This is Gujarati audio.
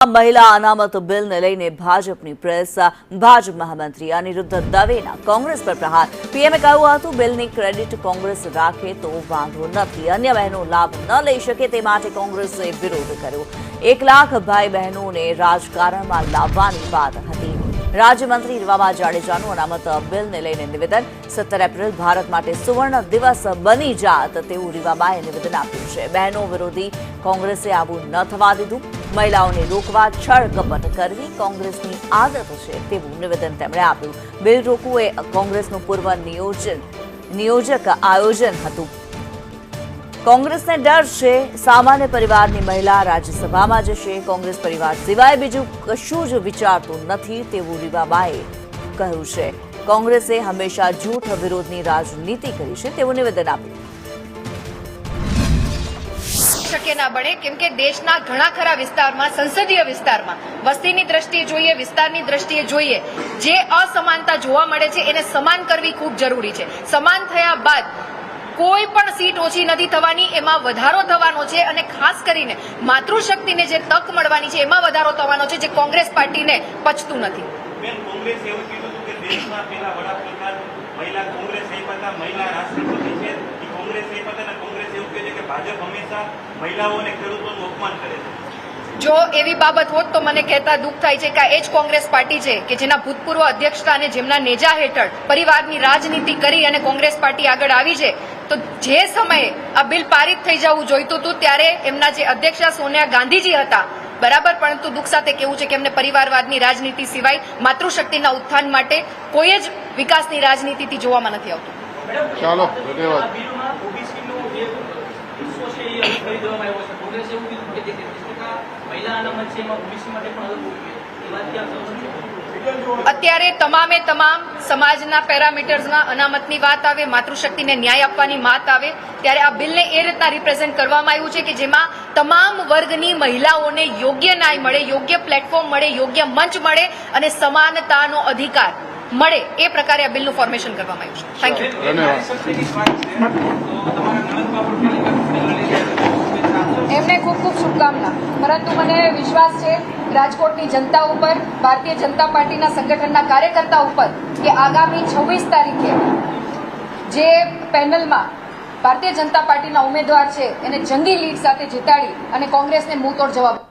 મહિલા અનામત બિલને લઈને ભાજપની પ્રેસ ભાજપ મહામંત્રી અનિરુદ્ધ દવેના કોંગ્રેસ પર પ્રહાર પીએમએ કહ્યું હતું બિલની ક્રેડિટ કોંગ્રેસ રાખે તો વાંધો નથી અન્ય બહેનો લાભ ન લઈ શકે તે માટે કોંગ્રેસે વિરોધ કર્યો 1 લાખ ભાઈ બહેનોને રાજકારણમાં લાવવાની વાત હતી રાજ્યમંત્રી રીવાબા જાડેજાનું અનામત બિલને લઈને નિવેદન 17 એપ્રિલ ભારત માટે સુવર્ણ દિવસ બની જાત તેવું રીવાબાએ નિવેદન આપ્યું છે બહેનો વિરોધી કોંગ્રેસે આવું ન થવા દીધું મહિલાઓને રોકવા છળ કપટ કરવી કોંગ્રેસની આદત છે તેવું નિવેદન તેમણે આપ્યું બિલ રોકવું એ કોંગ્રેસનું પૂર્વ નિયોજક આયોજન હતું કોંગ્રેસને ડર છે સામાન્ય પરિવારની મહિલા રાજ્યસભામાં જશે કોંગ્રેસ પરિવાર સિવાય બીજું કશું જ વિચારતું નથી તેવું રીવાબાએ કહ્યું છે કોંગ્રેસે હંમેશા જૂઠ વિરોધની રાજનીતિ કરી છે તેવું નિવેદન આપ્યું શક્ય ના બને કેમ કે દેશના ઘણા ખરા વિસ્તારમાં સંસદીય વિસ્તારમાં વસ્તીની દ્રષ્ટિએ જોઈએ વિસ્તારની દ્રષ્ટિએ જોઈએ જે અસમાનતા જોવા મળે છે એને સમાન કરવી ખૂબ જરૂરી છે સમાન થયા બાદ કોઈ પણ સીટ ઓછી નથી થવાની એમાં વધારો થવાનો છે અને ખાસ કરીને માતૃશક્તિને જે તક મળવાની છે એમાં વધારો થવાનો છે જે કોંગ્રેસ પાર્ટીને પચતું નથી કોંગ્રેસ એવું કીધું હતું કે દેશમાં પહેલા વડાપ્રધાન મહિલા કોંગ્રેસ હતા મહિલા રાષ્ટ્રપતિ છે એ કોંગ્રેસ હતા અને કોંગ્રેસ એવું કહે છે કે ભાજપ હંમેશા મહિલાઓ અને ખેડૂતોનું અપમાન કરે છે જો એવી બાબત હોત તો મને કહેતા દુઃખ થાય છે કે એ જ કોંગ્રેસ પાર્ટી છે કે જેના ભૂતપૂર્વ અધ્યક્ષતા અને જેમના નેજા હેઠળ પરિવારની રાજનીતિ કરી અને કોંગ્રેસ પાર્ટી આગળ આવી છે તો જે સમયે આ બિલ પારિત થઈ જવું જોઈતું હતું ત્યારે એમના જે અધ્યક્ષા સોનિયા ગાંધીજી હતા બરાબર પરંતુ દુઃખ સાથે કેવું છે કે એમને પરિવારવાદની રાજનીતિ સિવાય માતૃશક્તિના ઉત્થાન માટે કોઈ જ વિકાસની રાજનીતિથી જોવામાં નથી આવતું ચાલો ધન્યવાદ અત્યારે તમામે તમામ સમાજના પેરામીટર્સમાં અનામતની વાત આવે માતૃશક્તિને ન્યાય આપવાની વાત આવે ત્યારે આ બિલને એ રીતના રિપ્રેઝેન્ટ કરવામાં આવ્યું છે કે જેમાં તમામ વર્ગની મહિલાઓને યોગ્ય ન્યાય મળે યોગ્ય પ્લેટફોર્મ મળે યોગ્ય મંચ મળે અને સમાનતાનો અધિકાર મળે એ પ્રકારે આ બિલનું ફોર્મેશન કરવામાં આવ્યું છે થેન્ક યુ એમને ખૂબ ખૂબ શુભકામના પરંતુ મને વિશ્વાસ છે રાજકોટની જનતા ઉપર ભારતીય જનતા પાર્ટીના સંગઠનના કાર્યકર્તા ઉપર કે આગામી 26 તારીખે જે પેનલમાં ભારતીય જનતા પાર્ટીના ઉમેદવાર છે એને જંગી લીડ સાથે જીતાડી અને કોંગ્રેસને મુંહતોડ જવાબ